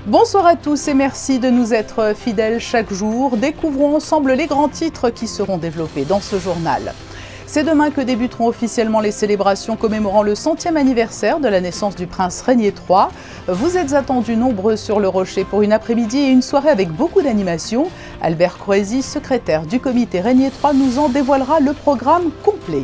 Bonsoir à tous et merci de nous être fidèles chaque jour. Découvrons ensemble les grands titres qui seront développés dans ce journal. C'est demain que débuteront officiellement les célébrations commémorant le 100e anniversaire de la naissance du prince Régnier III. Vous êtes attendus nombreux sur le Rocher pour une après-midi et une soirée avec beaucoup d'animation. Albert Croesi, secrétaire du comité Régnier III, nous en dévoilera le programme complet.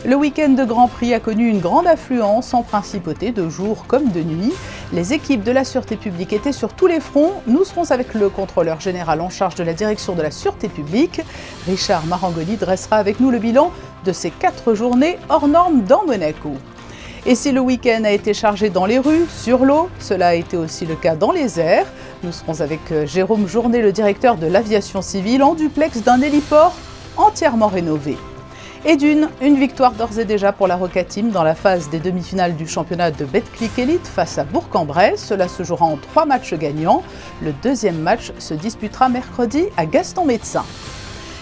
Le week-end de Grand Prix a connu une grande affluence en principauté de jour comme de nuit. Les équipes de la Sûreté publique étaient sur tous les fronts. Nous serons avec le contrôleur général en charge de la direction de la Sûreté publique. Richard Marangoni dressera avec nous le bilan de ces 4 journées hors normes dans Monaco. Et si le week-end a été chargé dans les rues, sur l'eau, cela a été aussi le cas dans les airs. Nous serons avec Jérôme Journet, le directeur de l'aviation civile, en duplex d'un héliport entièrement rénové. Et une victoire d'ores et déjà pour la Roca Team dans la phase des demi-finales du championnat de Betclic Elite face à Bourg-en-Bresse. Cela se jouera en 3 matchs gagnants. Le deuxième match se disputera mercredi à Gaston-Médecin.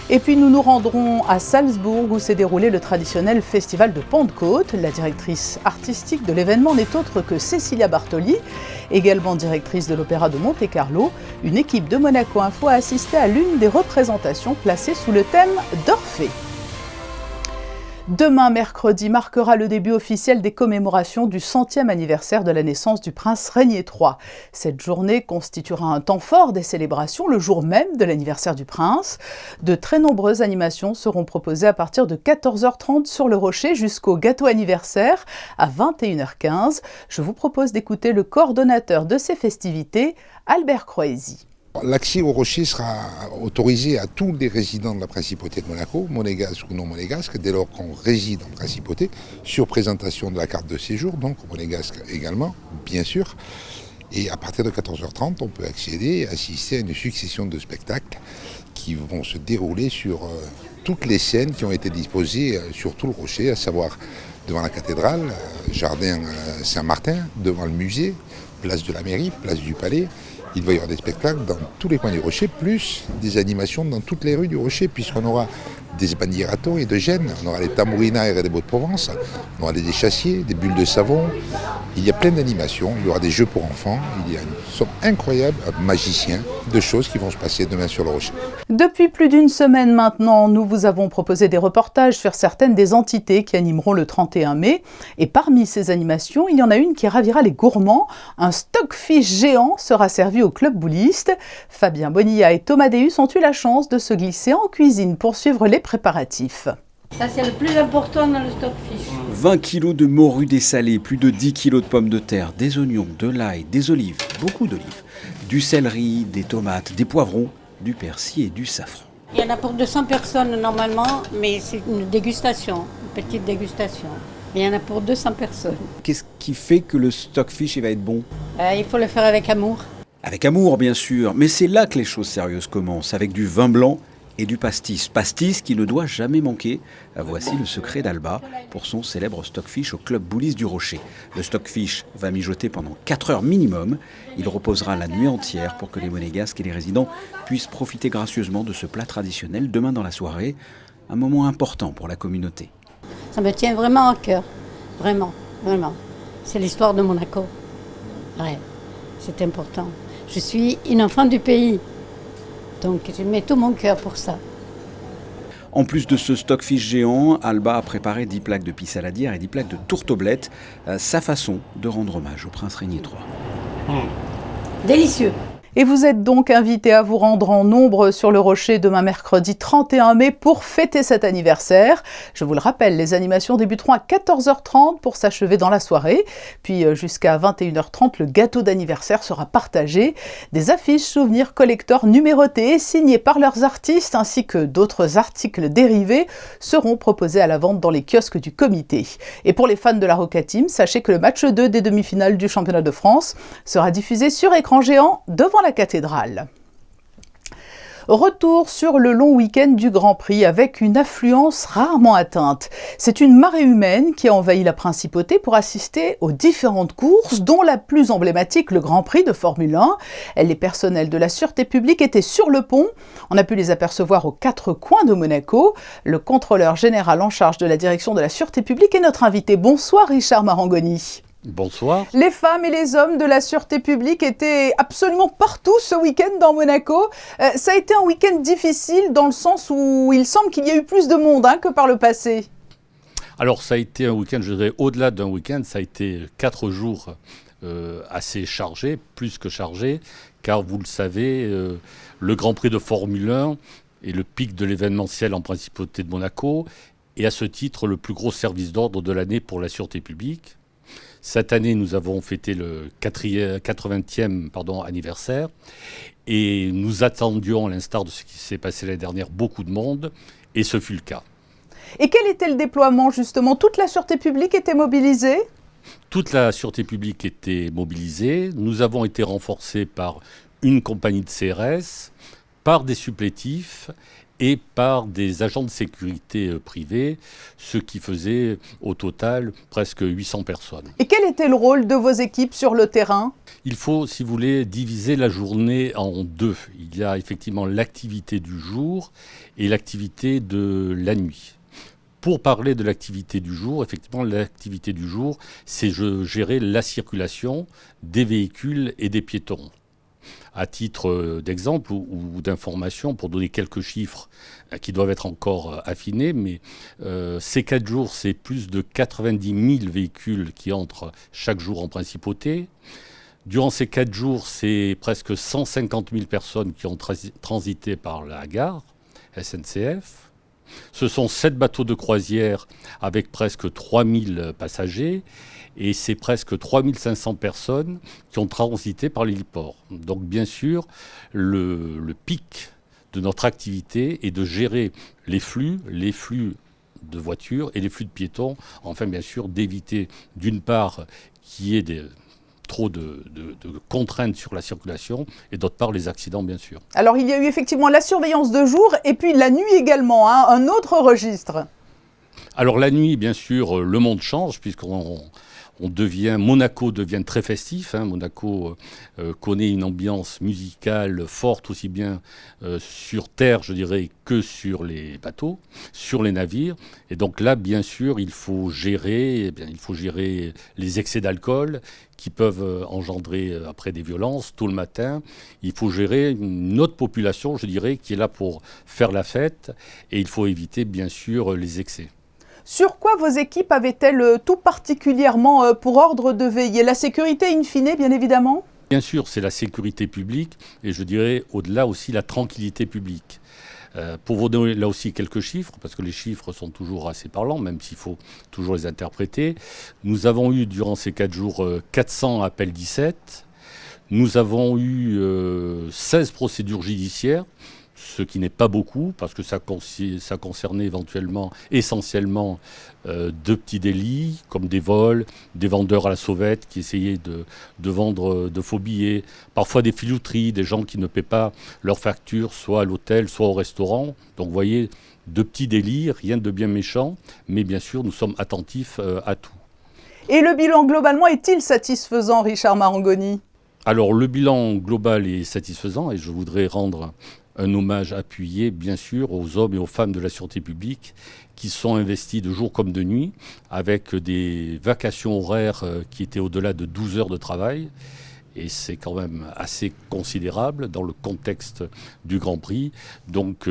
Et puis nous nous rendrons à Salzbourg où s'est déroulé le traditionnel festival de Pentecôte. La directrice artistique de l'événement n'est autre que Cécilia Bartoli, également directrice de l'Opéra de Monte-Carlo. Une équipe de Monaco Info a assisté à l'une des représentations placées sous le thème d'Orphée. Demain, mercredi, marquera le début officiel des commémorations du 100e anniversaire de la naissance du prince Régnier III. Cette journée constituera un temps fort des célébrations, le jour même de l'anniversaire du prince. De très nombreuses animations seront proposées à partir de 14h30 sur le Rocher jusqu'au gâteau anniversaire à 21h15. Je vous propose d'écouter le coordonnateur de ces festivités, Albert Croesi. L'accès au Rocher sera autorisé à tous les résidents de la Principauté de Monaco, monégasques ou non monégasques, dès lors qu'on réside en Principauté, sur présentation de la carte de séjour, donc monégasque également, bien sûr. Et à partir de 14h30, on peut accéder et assister à une succession de spectacles qui vont se dérouler sur toutes les scènes qui ont été disposées sur tout le Rocher, à savoir devant la cathédrale, jardin Saint-Martin, devant le musée, place de la mairie, place du palais. Il va y avoir des spectacles dans tous les coins du Rocher, plus des animations dans toutes les rues du Rocher, puisqu'on aura des bandieratos et de Gênes, on aura les tamourinaires et des Baux-de-Provence, on aura des échassiers, des bulles de savon. Il y a plein d'animations, il y aura des jeux pour enfants, il y a une somme incroyable de magiciens, de choses qui vont se passer demain sur le Rocher. Depuis plus d'une semaine maintenant, nous vous avons proposé des reportages sur certaines des entités qui animeront le 31 mai. Et parmi ces animations, il y en a une qui ravira les gourmands. Un stockfish géant sera servi au club bouliste. Fabien Bonilla et Thomas Deus ont eu la chance de se glisser en cuisine pour suivre les préparatifs. Ça, c'est le plus important dans le stockfish. 20 kg de morue dessalée, plus de 10 kg de pommes de terre, des oignons, de l'ail, des olives, beaucoup d'olives, du céleri, des tomates, des poivrons, du persil et du safran. Il y en a pour 200 personnes normalement, mais c'est une dégustation, une petite dégustation. Il y en a pour 200 personnes. Qu'est-ce qui fait que le stockfish va être bon ? Il faut le faire avec amour. Avec amour, bien sûr, mais c'est là que les choses sérieuses commencent, avec du vin blanc et du pastis. Pastis qui ne doit jamais manquer. Voici le secret d'Alba pour son célèbre stockfish au club bouliste du Rocher. Le stockfish va mijoter pendant 4 heures minimum. Il reposera la nuit entière pour que les monégasques et les résidents puissent profiter gracieusement de ce plat traditionnel demain dans la soirée. Un moment important pour la communauté. Ça me tient vraiment à cœur. Vraiment, vraiment. C'est l'histoire de Monaco. Ouais, c'est important. Je suis une enfant du pays. Donc je mets tout mon cœur pour ça. En plus de ce stockfish géant, Alba a préparé 10 plaques de pissaladière et 10 plaques de tourteaublette, sa façon de rendre hommage au prince Régnier III. Délicieux. Et vous êtes donc invités à vous rendre en nombre sur le Rocher demain mercredi 31 mai pour fêter cet anniversaire. Je vous le rappelle, les animations débuteront à 14h30 pour s'achever dans la soirée. Puis jusqu'à 21h30, le gâteau d'anniversaire sera partagé. Des affiches souvenirs collector numérotées, signées par leurs artistes ainsi que d'autres articles dérivés seront proposés à la vente dans les kiosques du comité. Et pour les fans de la Roca Team, sachez que le match 2 des demi-finales du championnat de France sera diffusé sur écran géant devant la cathédrale. Retour sur le long week-end du Grand Prix avec une affluence rarement atteinte. C'est une marée humaine qui a envahi la Principauté pour assister aux différentes courses, dont la plus emblématique, le Grand Prix de Formule 1. Les personnels de la Sûreté publique étaient sur le pont. On a pu les apercevoir aux 4 coins de Monaco. Le contrôleur général en charge de la direction de la Sûreté publique est notre invité. Bonsoir Richard Marangoni. Bonsoir. Les femmes et les hommes de la sûreté publique étaient absolument partout ce week-end dans Monaco. Ça a été un week-end difficile dans le sens où il semble qu'il y a eu plus de monde que par le passé. Alors ça a été un week-end, je dirais au-delà d'un week-end, ça a été 4 jours assez chargés, plus que chargés, car vous le savez, le Grand Prix de Formule 1 est le pic de l'événementiel en principauté de Monaco et à ce titre le plus gros service d'ordre de l'année pour la sûreté publique. Cette année, nous avons fêté le 80e anniversaire et nous attendions, à l'instar de ce qui s'est passé l'année dernière, beaucoup de monde et ce fut le cas. Et quel était le déploiement justement? Toute la sûreté publique était mobilisée? Toute la sûreté publique était mobilisée. Nous avons été renforcés par une compagnie de CRS, par des supplétifs et par des agents de sécurité privés, ce qui faisait au total presque 800 personnes. Et quel était le rôle de vos équipes sur le terrain? Il faut, si vous voulez, diviser la journée en deux. Il y a effectivement l'activité du jour et l'activité de la nuit. Pour parler de l'activité du jour, effectivement, l'activité du jour, c'est gérer la circulation des véhicules et des piétons. À titre d'exemple ou d'information, pour donner quelques chiffres qui doivent être encore affinés, mais ces 4 jours, c'est plus de 90 000 véhicules qui entrent chaque jour en principauté. Durant ces 4 jours, c'est presque 150 000 personnes qui ont transité par la gare SNCF. Ce sont 7 bateaux de croisière avec presque 3000 passagers et c'est presque 3500 personnes qui ont transité par l'héliport. Donc bien sûr, le pic de notre activité est de gérer les flux de voitures et les flux de piétons, enfin bien sûr d'éviter d'une part qu'il y ait trop de contraintes sur la circulation et d'autre part les accidents bien sûr. Alors il y a eu effectivement la surveillance de jour et puis la nuit également, un autre registre. Alors la nuit bien sûr le monde change puisqu'on Monaco devient très festif. Monaco connaît une ambiance musicale forte aussi bien sur terre, je dirais, que sur les bateaux, sur les navires. Et donc là, bien sûr, il faut gérer les excès d'alcool qui peuvent engendrer après des violences tôt le matin. Il faut gérer une autre population, je dirais, qui est là pour faire la fête. Et il faut éviter, bien sûr, les excès. Sur quoi vos équipes avaient-elles tout particulièrement pour ordre de veiller? La sécurité in fine, bien évidemment? Bien sûr, c'est la sécurité publique et je dirais au-delà aussi la tranquillité publique. Pour vous donner là aussi quelques chiffres, parce que les chiffres sont toujours assez parlants, même s'il faut toujours les interpréter. Nous avons eu durant ces 4 jours 400 appels 17. Nous avons eu 16 procédures judiciaires. Ce qui n'est pas beaucoup, parce que ça concernait essentiellement de petits délits, comme des vols, des vendeurs à la sauvette qui essayaient de vendre de faux billets, parfois des filouteries, des gens qui ne paient pas leurs factures, soit à l'hôtel, soit au restaurant. Donc vous voyez, de petits délits, rien de bien méchant, mais bien sûr, nous sommes attentifs à tout. Et le bilan globalement est-il satisfaisant, Richard Marangoni? Alors le bilan global est satisfaisant et je voudrais rendre un hommage appuyé, bien sûr, aux hommes et aux femmes de la sûreté publique qui sont investis de jour comme de nuit, avec des vacations horaires qui étaient au-delà de 12 heures de travail. Et c'est quand même assez considérable dans le contexte du Grand Prix. Donc,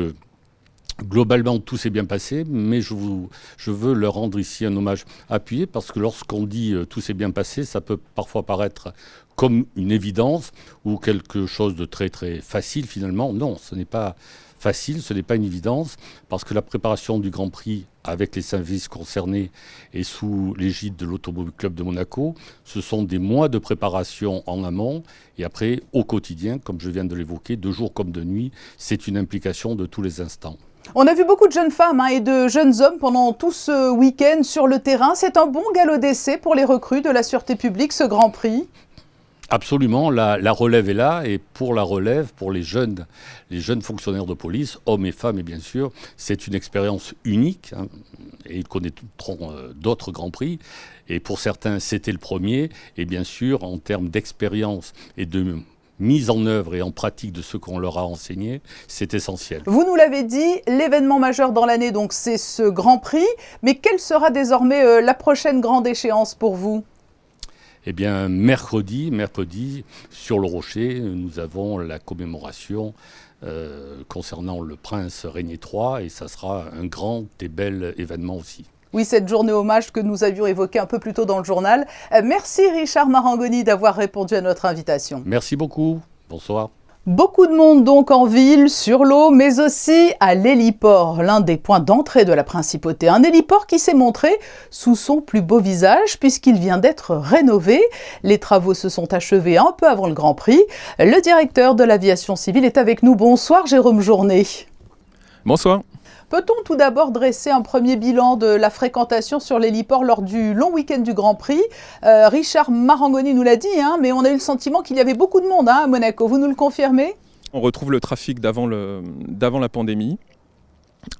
globalement, tout s'est bien passé, mais je veux leur rendre ici un hommage appuyé, parce que lorsqu'on dit tout s'est bien passé, ça peut parfois paraître comme une évidence ou quelque chose de très très facile finalement. Non, ce n'est pas facile, ce n'est pas une évidence, parce que la préparation du Grand Prix avec les services concernés et sous l'égide de l'Automobile Club de Monaco, ce sont des mois de préparation en amont et après au quotidien, comme je viens de l'évoquer, de jour comme de nuit, c'est une implication de tous les instants. On a vu beaucoup de jeunes femmes et de jeunes hommes pendant tout ce week-end sur le terrain. C'est un bon galop d'essai pour les recrues de la sûreté publique, ce Grand Prix? Absolument, la relève est là et pour la relève, pour les jeunes fonctionnaires de police, hommes et femmes et bien sûr, c'est une expérience unique et ils connaîtront d'autres grands prix et pour certains c'était le premier et bien sûr en termes d'expérience et de mise en œuvre et en pratique de ce qu'on leur a enseigné, c'est essentiel. Vous nous l'avez dit, l'événement majeur dans l'année donc c'est ce Grand Prix, mais quelle sera désormais la prochaine grande échéance pour vous ? Eh bien, mercredi, sur le Rocher, nous avons la commémoration concernant le prince Régnier III, et ça sera un grand et bel événement aussi. Oui, cette journée hommage que nous avions évoquée un peu plus tôt dans le journal. Merci Richard Marangoni d'avoir répondu à notre invitation. Merci beaucoup. Bonsoir. Beaucoup de monde donc en ville, sur l'eau, mais aussi à l'héliport, l'un des points d'entrée de la principauté. Un héliport qui s'est montré sous son plus beau visage puisqu'il vient d'être rénové. Les travaux se sont achevés un peu avant le Grand Prix. Le directeur de l'aviation civile est avec nous. Bonsoir Jérôme Journet. Bonsoir. Peut-on tout d'abord dresser un premier bilan de la fréquentation sur l'héliport lors du long week-end du Grand Prix? Richard Marangoni nous l'a dit, mais on a eu le sentiment qu'il y avait beaucoup de monde à Monaco. Vous nous le confirmez? On retrouve le trafic d'avant la pandémie,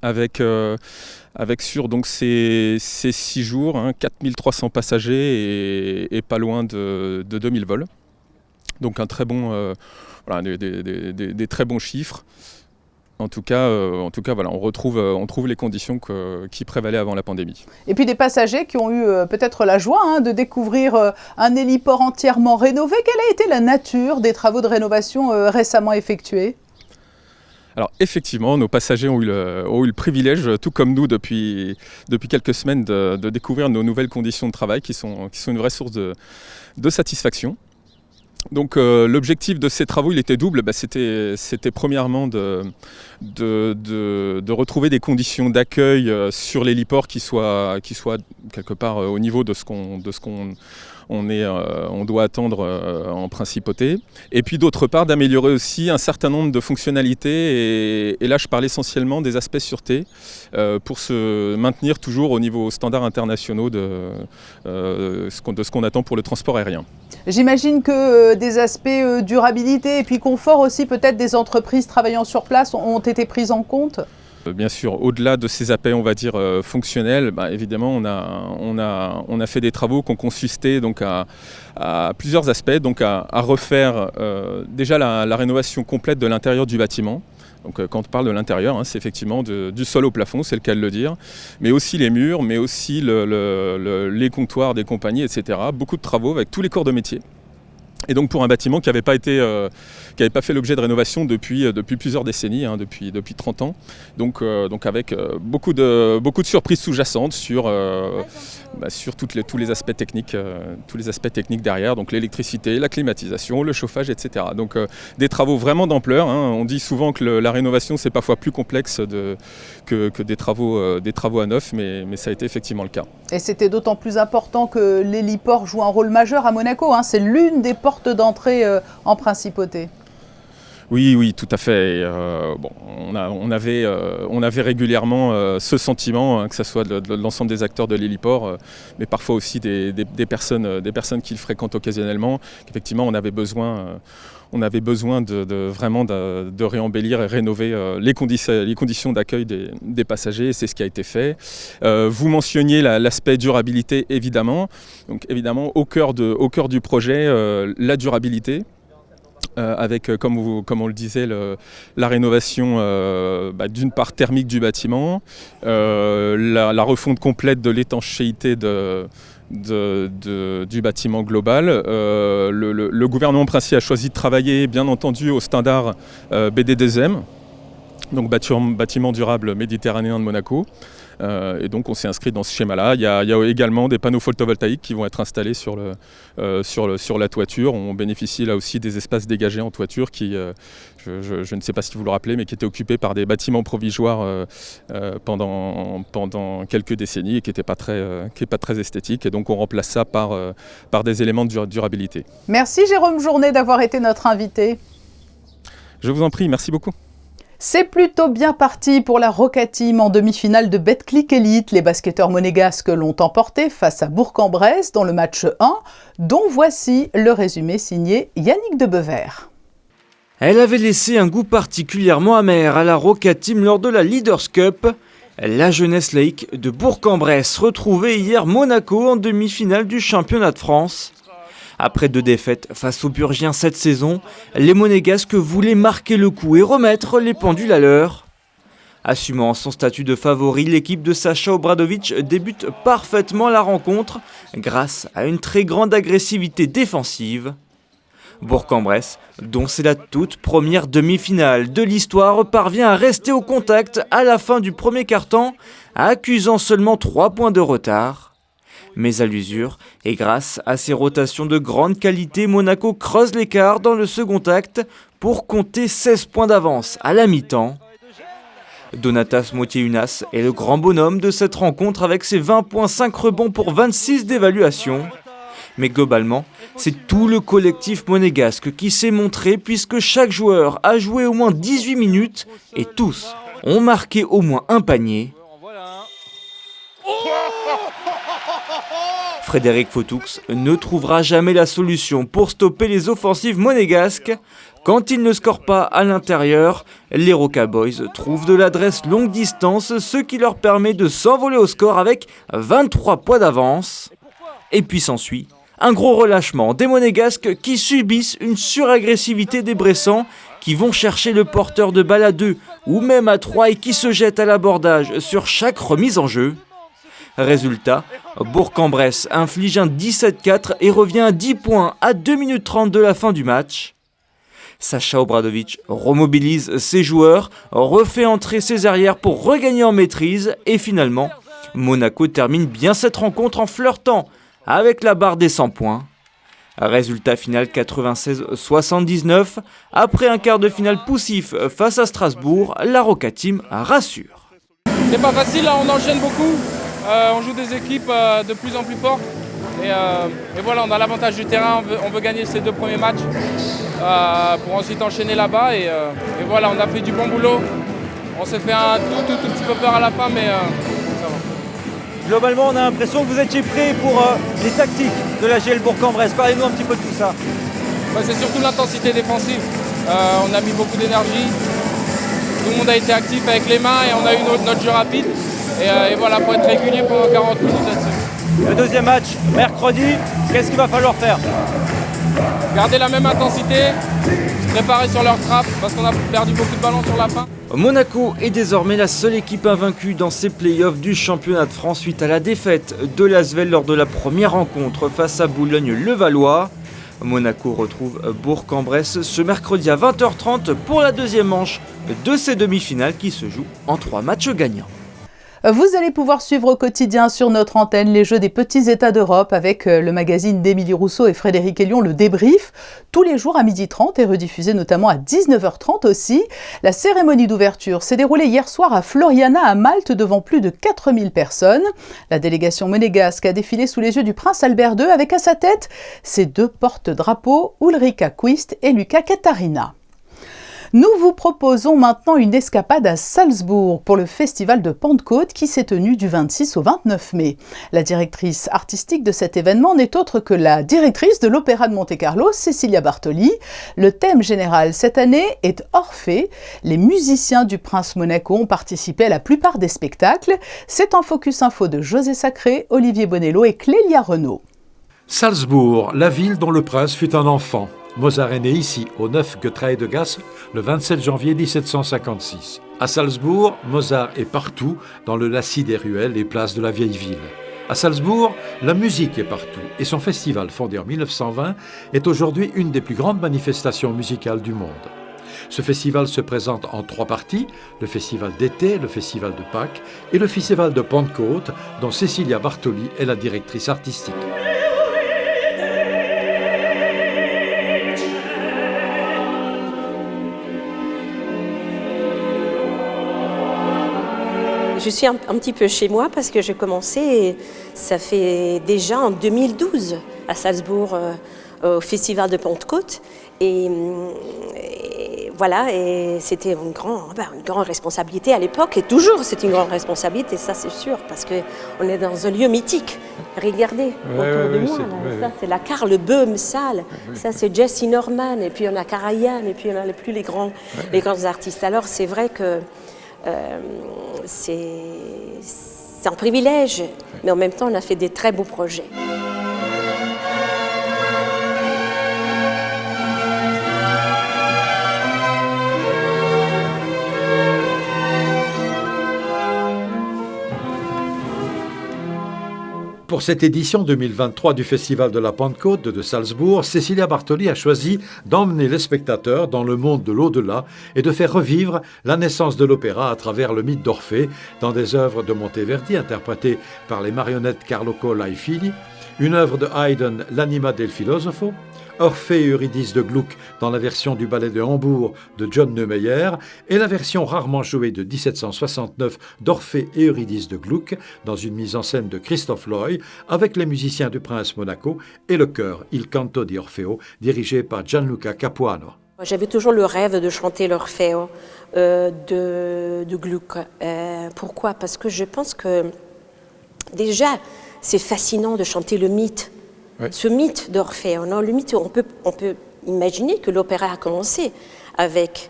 avec sur donc ces 6 jours, 4300 passagers et pas loin de 2000 vols. Donc un très bon, des très bons chiffres. En tout cas, voilà, on trouve les conditions qui prévalaient avant la pandémie. Et puis des passagers qui ont eu peut-être la joie de découvrir un héliport entièrement rénové. Quelle a été la nature des travaux de rénovation récemment effectués ? Alors effectivement, nos passagers ont eu le privilège, tout comme nous depuis quelques semaines, de découvrir nos nouvelles conditions de travail qui sont une vraie source de satisfaction. Donc l'objectif de ces travaux, il était double. C'était premièrement de retrouver des conditions d'accueil sur l'héliport qui soient quelque part au niveau de ce qu'on doit attendre en principauté. Et puis d'autre part, d'améliorer aussi un certain nombre de fonctionnalités. Et là, je parle essentiellement des aspects sûreté pour se maintenir toujours au niveau standards internationaux de ce qu'on attend pour le transport aérien. J'imagine que des aspects durabilité et puis confort aussi, peut-être des entreprises travaillant sur place ont été prises en compte ? Bien sûr, au-delà de ces aspects, on va dire, fonctionnels, évidemment, on a fait des travaux qui ont consisté donc, à plusieurs aspects, donc à refaire déjà la rénovation complète de l'intérieur du bâtiment. Donc, quand on parle de l'intérieur, c'est effectivement du sol au plafond, c'est le cas de le dire, mais aussi les murs, mais aussi les comptoirs des compagnies, etc. Beaucoup de travaux avec tous les corps de métier. Et donc pour un bâtiment qui n'avait pas fait l'objet de rénovation depuis plusieurs décennies, depuis 30 ans. Donc avec beaucoup de surprises sous-jacentes sur tous les aspects techniques derrière, donc l'électricité, la climatisation, le chauffage, etc. Donc des travaux vraiment d'ampleur. On dit souvent que la rénovation c'est parfois plus complexe que des travaux à neuf, mais ça a été effectivement le cas. Et c'était d'autant plus important que l'héliport joue un rôle majeur à Monaco. C'est l'une des portes d'entrée en principauté. Oui, tout à fait. On avait régulièrement ce sentiment, que ce soit de l'ensemble des acteurs de l'héliport, mais parfois aussi des personnes qui le fréquentent occasionnellement, qu'effectivement on avait besoin de réembellir et rénover les conditions d'accueil des passagers, et c'est ce qui a été fait. Vous mentionniez l'aspect durabilité, évidemment. Donc évidemment, au cœur du projet, la durabilité. Avec, comme on le disait, la rénovation d'une part thermique du bâtiment, la refonte complète de l'étanchéité du bâtiment global. Le gouvernement princier a choisi de travailler, bien entendu, au standard BDDSM, donc bâtiment durable méditerranéen de Monaco. Et donc on s'est inscrit dans ce schéma-là. Il y a également des panneaux photovoltaïques qui vont être installés sur la toiture. On bénéficie là aussi des espaces dégagés en toiture qui, je ne sais pas si vous le rappelez, mais qui étaient occupés par des bâtiments provisoires pendant quelques décennies et qui n'est pas très esthétique. Et donc on remplace ça par des éléments de durabilité. Merci Jérôme Journet d'avoir été notre invité. Je vous en prie, merci beaucoup. C'est plutôt bien parti pour la Roca Team en demi-finale de Betclic Elite. Les basketteurs monégasques l'ont emporté face à Bourg-en-Bresse dans le match 1, dont voici le résumé signé Yannick de Bever. Elle avait laissé un goût particulièrement amer à la Roca Team lors de la Leaders Cup. La jeunesse laïque de Bourg-en-Bresse retrouvait hier Monaco en demi-finale du championnat de France. Après 2 défaites face aux Burgiens cette saison, les Monégasques voulaient marquer le coup et remettre les pendules à l'heure. Assumant son statut de favori, l'équipe de Sacha Obradović débute parfaitement la rencontre grâce à une très grande agressivité défensive. Bourg-en-Bresse, dont c'est la toute première demi-finale de l'histoire, parvient à rester au contact à la fin du premier quart-temps, accusant seulement 3 points de retard. Mais à l'usure, et grâce à ses rotations de grande qualité, Monaco creuse l'écart dans le second acte pour compter 16 points d'avance à la mi-temps. Donatas Motiejūnas est le grand bonhomme de cette rencontre avec ses 20,5 rebonds pour 26 d'évaluation. Mais globalement, c'est tout le collectif monégasque qui s'est montré puisque chaque joueur a joué au moins 18 minutes et tous ont marqué au moins un panier. Frédéric Fotoux ne trouvera jamais la solution pour stopper les offensives monégasques. Quand il ne score pas à l'intérieur, les Roca Boys trouvent de l'adresse longue distance, ce qui leur permet de s'envoler au score avec 23 points d'avance. Et puis s'ensuit un gros relâchement des Monégasques qui subissent une suragressivité des Bressans qui vont chercher le porteur de balle à 2 ou même à 3 et qui se jettent à l'abordage sur chaque remise en jeu. Résultat, Bourg-en-Bresse inflige un 17-4 et revient à 10 points à 2 minutes 30 de la fin du match. Sacha Obradović remobilise ses joueurs, refait entrer ses arrières pour regagner en maîtrise et finalement, Monaco termine bien cette rencontre en flirtant avec la barre des 100 points. Résultat final 96-79. Après un quart de finale poussif face à Strasbourg, la Roca Team rassure. C'est pas facile, là, on enchaîne beaucoup. On joue des équipes de plus en plus fortes. Et voilà, on a l'avantage du terrain, on veut gagner ces 2 premiers matchs pour ensuite enchaîner là-bas. Et voilà, on a fait du bon boulot. On s'est fait un tout petit peu peur à la fin, mais ça va. Globalement, on a l'impression que vous étiez prêts pour les tactiques de la GL Bourg-en-Bresse. Parlez-nous un petit peu de tout ça. Ouais, c'est surtout l'intensité défensive. On a mis beaucoup d'énergie. Tout le monde a été actif avec les mains et on a eu notre jeu rapide. Et voilà, il faut être régulier pendant 40 minutes là-dessus. Le deuxième match, mercredi, qu'est-ce qu'il va falloir faire? Garder la même intensité, se préparer sur leur trappe parce qu'on a perdu beaucoup de ballons sur la fin. Monaco est désormais la seule équipe invaincue dans ces playoffs du championnat de France suite à la défaite de l'Asvel lors de la première rencontre face à Boulogne-Levallois. Monaco retrouve Bourg-en-Bresse ce mercredi à 20h30 pour la deuxième manche de ces demi-finales qui se jouent en 3 matchs gagnants. Vous allez pouvoir suivre au quotidien sur notre antenne les Jeux des petits États d'Europe avec le magazine d'Émilie Rousseau et Frédéric Hélion, le débrief, tous les jours à 12h30 et rediffusé notamment à 19h30 aussi. La cérémonie d'ouverture s'est déroulée hier soir à Floriana à Malte devant plus de 4000 personnes. La délégation monégasque a défilé sous les yeux du prince Albert II avec à sa tête ses 2 porte-drapeaux, Ulrika Quist et Luca Catarina. Nous vous proposons maintenant une escapade à Salzbourg pour le festival de Pentecôte qui s'est tenu du 26 au 29 mai. La directrice artistique de cet événement n'est autre que la directrice de l'Opéra de Monte-Carlo, Cecilia Bartoli. Le thème général cette année est Orphée. Les musiciens du Prince Monaco ont participé à la plupart des spectacles. C'est un focus info de José Sacré, Olivier Bonello et Clélia Renaud. Salzbourg, la ville dont le prince fut un enfant. Mozart est né ici, au 9 Getreidegasse, le 27 janvier 1756. À Salzbourg, Mozart est partout, dans le lacis des ruelles et places de la vieille ville. À Salzbourg, la musique est partout et son festival, fondé en 1920, est aujourd'hui une des plus grandes manifestations musicales du monde. Ce festival se présente en 3 parties, le festival d'été, le festival de Pâques et le festival de Pentecôte, dont Cecilia Bartoli est la directrice artistique. Je suis un petit peu chez moi parce que j'ai commencé, ça fait déjà en 2012 à Salzbourg au Festival de Pentecôte. Et voilà, et c'était une grande responsabilité à l'époque, et toujours c'est une grande responsabilité, ça c'est sûr, parce qu'on est dans un lieu mythique. Regardez autour de moi, ça c'est la Karl Böhm Salle, ça c'est Jesse Norman, et puis on a Karajan, et puis on a les grands artistes. Alors c'est vrai que c'est un privilège, mais en même temps on a fait des très beaux projets. Pour cette édition 2023 du Festival de la Pentecôte de Salzbourg, Cecilia Bartoli a choisi d'emmener les spectateurs dans le monde de l'au-delà et de faire revivre la naissance de l'opéra à travers le mythe d'Orphée dans des œuvres de Monteverdi interprétées par les marionnettes Carlo Colla et Fili, une œuvre de Haydn, L'Anima del Filosofo, Orphée et Eurydice de Gluck dans la version du ballet de Hambourg de John Neumeyer et la version rarement jouée de 1769 d'Orphée et Eurydice de Gluck dans une mise en scène de Christophe Loy avec les musiciens du Prince Monaco et le chœur Il Canto di Orfeo dirigé par Gianluca Capuano. J'avais toujours le rêve de chanter l'Orfeo de Gluck. Pourquoi? Parce que je pense que déjà c'est fascinant de chanter le mythe. Oui. Ce mythe d'Orphée, le mythe, on peut imaginer que l'opéra a commencé avec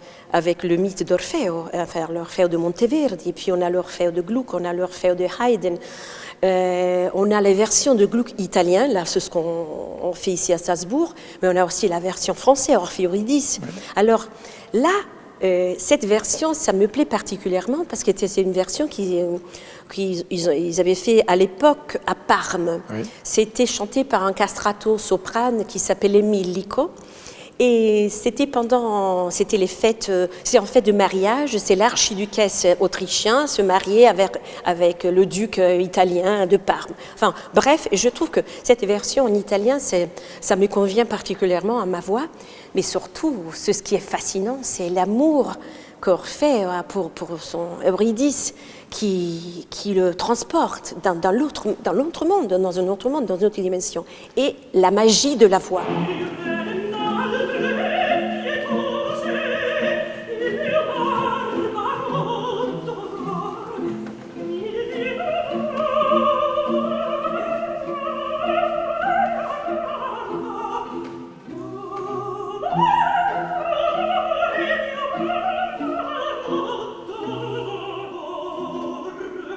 le mythe d'Orphée, enfin l'Orphée de Monteverdi, puis on a l'Orphée de Gluck, on a l'Orphée de Haydn, on a les versions de Gluck italien, là c'est ce qu'on fait ici à Salzbourg, mais on a aussi la version française, Orphée Eurydice. Oui. Alors là, cette version, ça me plaît particulièrement parce que c'est une version qu'ils avaient fait à l'époque à Parme. Oui. C'était chanté par un castrato soprane qui s'appelait Milico. Et c'était les fêtes, c'est en fait de mariage, c'est l'archiduchesse autrichien se mariait avec le duc italien de Parme. Enfin, bref, je trouve que cette version en italien, ça me convient particulièrement à ma voix, mais surtout, ce qui est fascinant, c'est l'amour qu'Orphée a pour son Eurydice qui le transporte dans l'autre monde, dans un autre monde, dans une autre dimension. Et la magie de la voix.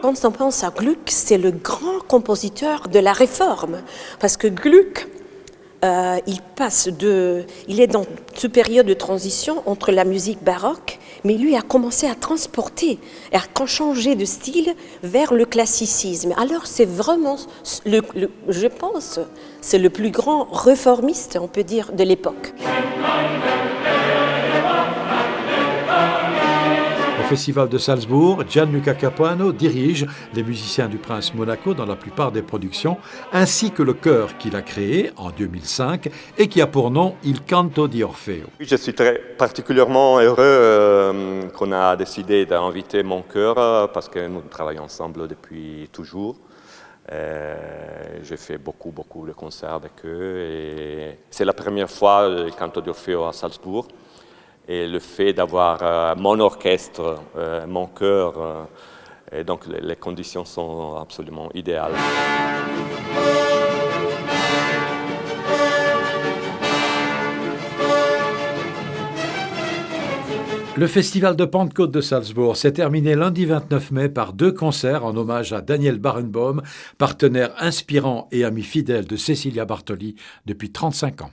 Quand on pense à Gluck, c'est le grand compositeur de la Réforme, parce que Gluck, il est dans cette période de transition entre la musique baroque, mais lui a commencé à transporter, à changer de style vers le classicisme. Alors c'est vraiment, je pense, c'est le plus grand réformiste, on peut dire, de l'époque. Au Festival de Salzbourg, Gianluca Capuano dirige les musiciens du Prince Monaco dans la plupart des productions, ainsi que le chœur qu'il a créé en 2005 et qui a pour nom Il Canto di Orfeo. Je suis particulièrement heureux qu'on a décidé d'inviter mon chœur parce que nous travaillons ensemble depuis toujours. J'ai fait beaucoup de concerts avec eux et c'est la première fois le Canto di Orfeo à Salzbourg. Et le fait d'avoir mon orchestre, mon chœur, et donc les conditions sont absolument idéales. Le Festival de Pentecôte de Salzbourg s'est terminé lundi 29 mai par 2 concerts en hommage à Daniel Barenboim, partenaire inspirant et ami fidèle de Cecilia Bartoli depuis 35 ans.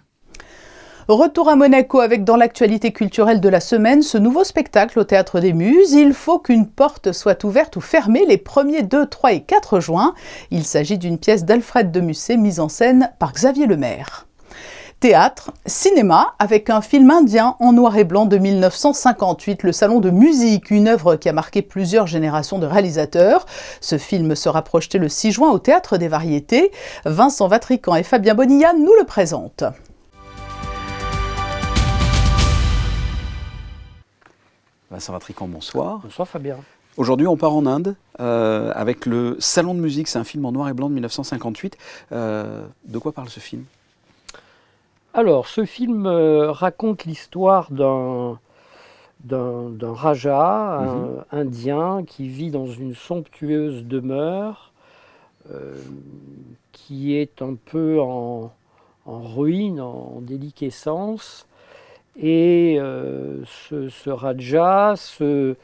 Retour à Monaco avec dans l'actualité culturelle de la semaine ce nouveau spectacle au Théâtre des Muses. Il faut qu'une porte soit ouverte ou fermée les 1er, 2, 3 et 4 juin. Il s'agit d'une pièce d'Alfred de Musset mise en scène par Xavier Lemaire. Théâtre, cinéma, avec un film indien en noir et blanc de 1958, Le Salon de musique, une œuvre qui a marqué plusieurs générations de réalisateurs. Ce film sera projeté le 6 juin au Théâtre des Variétés. Vincent Vatrican et Fabien Bonilla nous le présentent. Vincent Vatrican, bonsoir. Bonsoir Fabien. Aujourd'hui, on part en Inde avec le Salon de musique. C'est un film en noir et blanc de 1958. De quoi parle ce film ? Alors, ce film raconte l'histoire d'un raja indien qui vit dans une somptueuse demeure qui est un peu en ruine, en déliquescence. Et ce Raja se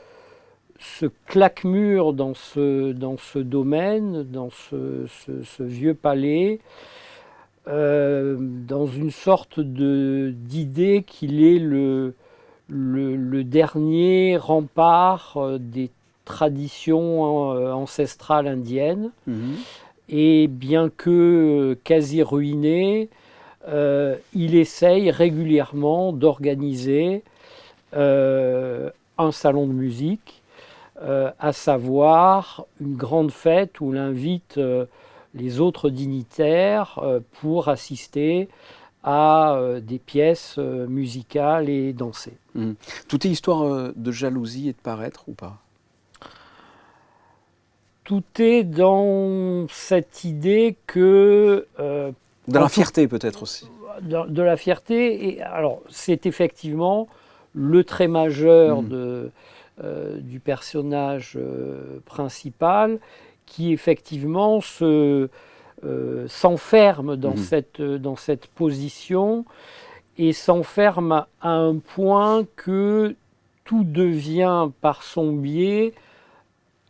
claque-mûre dans ce domaine, dans ce vieux palais, dans une sorte d'idée qu'il est le dernier rempart des traditions ancestrales indiennes. Et bien que quasi ruiné, il essaye régulièrement d'organiser un salon de musique, à savoir une grande fête où il invite les autres dignitaires pour assister à des pièces musicales et danser. Tout est histoire de jalousie et de paraître ou pas? Tout est dans cette idée que... de la fierté peut-être aussi. De la fierté. Et alors, c'est effectivement le trait majeur du personnage principal qui effectivement s'enferme dans cette position et s'enferme à un point que tout devient par son biais,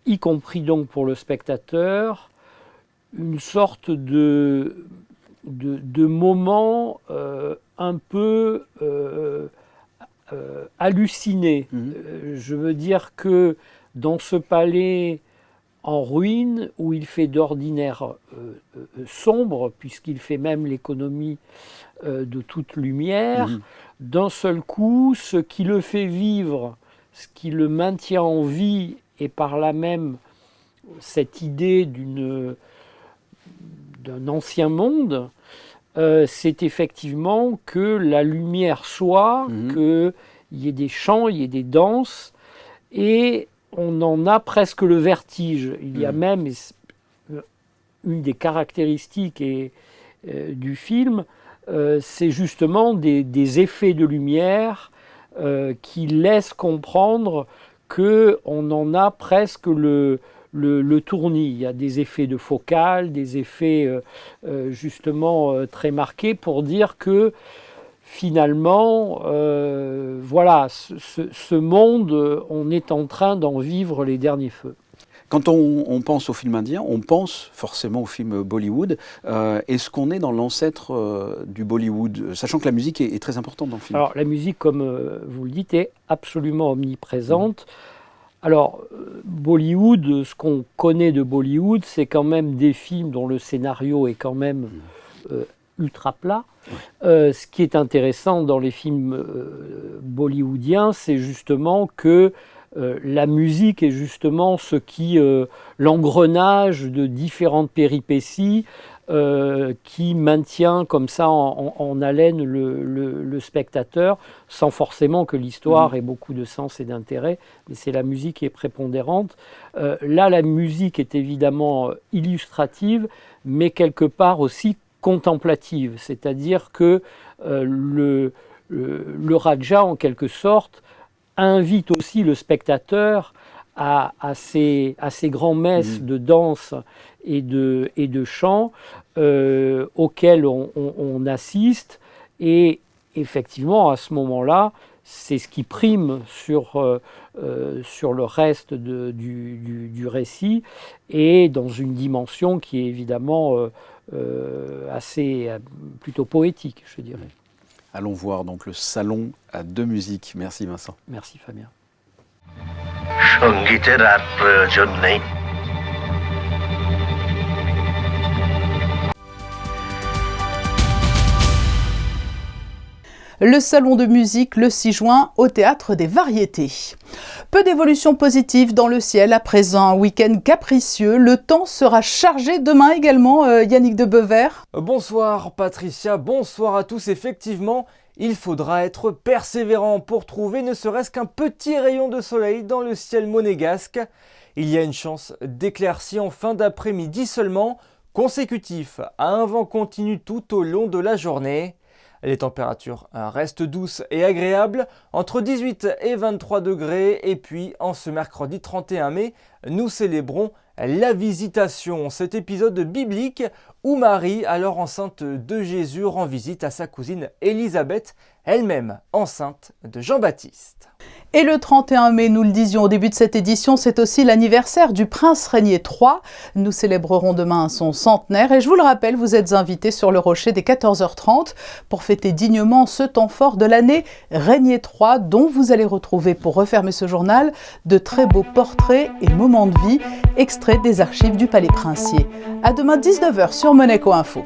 y compris donc pour le spectateur, une sorte de moment un peu halluciné. Je veux dire que dans ce palais en ruine, où il fait d'ordinaire sombre, puisqu'il fait même l'économie de toute lumière, d'un seul coup, ce qui le fait vivre, ce qui le maintient en vie, et par là même cette idée d'un ancien monde, c'est effectivement que la lumière soit, qu'il y ait des chants, il y ait des danses, et on en a presque le vertige. Il y a même une des caractéristiques du film, c'est justement des effets de lumière qui laissent comprendre qu'on en a presque le tournis. Il y a des effets de focale, des effets justement très marqués pour dire que finalement, voilà, ce monde, on est en train d'en vivre les derniers feux. Quand on pense au film indien, on pense forcément au film Bollywood. Est-ce qu'on est dans l'ancêtre du Bollywood, sachant que la musique est très importante dans le film? Alors la musique, comme vous le dites, est absolument omniprésente. Alors Bollywood, ce qu'on connaît de Bollywood, c'est quand même des films dont le scénario est quand même ultra plat. Ce qui est intéressant dans les films bollywoodiens, c'est justement que la musique est justement ce qui, l'engrenage de différentes péripéties qui maintient comme ça en haleine le spectateur, sans forcément que l'histoire ait beaucoup de sens et d'intérêt, mais c'est la musique qui est prépondérante. Là, la musique est évidemment illustrative, mais quelque part aussi contemplative, c'est-à-dire que le Raja, en quelque sorte, invite aussi le spectateur à ces grands-messes de danse et de chant auxquels on assiste, et effectivement, à ce moment-là, c'est ce qui prime sur le reste du récit, et dans une dimension qui est évidemment plutôt poétique, je dirais. Allons voir donc le salon de musique. Merci Vincent. Merci Fabien. Le salon de musique le 6 juin au Théâtre des Variétés. Peu d'évolutions positives dans le ciel à présent, un week-end capricieux. Le temps sera chargé demain également, Yannick de Beuvert. Bonsoir Patricia, bonsoir à tous. Effectivement, il faudra être persévérant pour trouver ne serait-ce qu'un petit rayon de soleil dans le ciel monégasque. Il y a une chance d'éclaircie en fin d'après-midi seulement, consécutif à un vent continu tout au long de la journée. Les températures restent douces et agréables, entre 18 et 23 degrés. Et puis, en ce mercredi 31 mai, nous célébrons la Visitation, cet épisode biblique où Marie, alors enceinte de Jésus, rend visite à sa cousine Élisabeth, elle-même enceinte de Jean-Baptiste. Et le 31 mai, nous le disions au début de cette édition, c'est aussi l'anniversaire du prince Régnier III. Nous célébrerons demain son centenaire et je vous le rappelle, vous êtes invités sur le Rocher dès 14h30 pour fêter dignement ce temps fort de l'année Régnier III, dont vous allez retrouver, pour refermer ce journal, de très beaux portraits et moments de vie extraits des archives du Palais Princier. À demain 19h sur Monaco Info.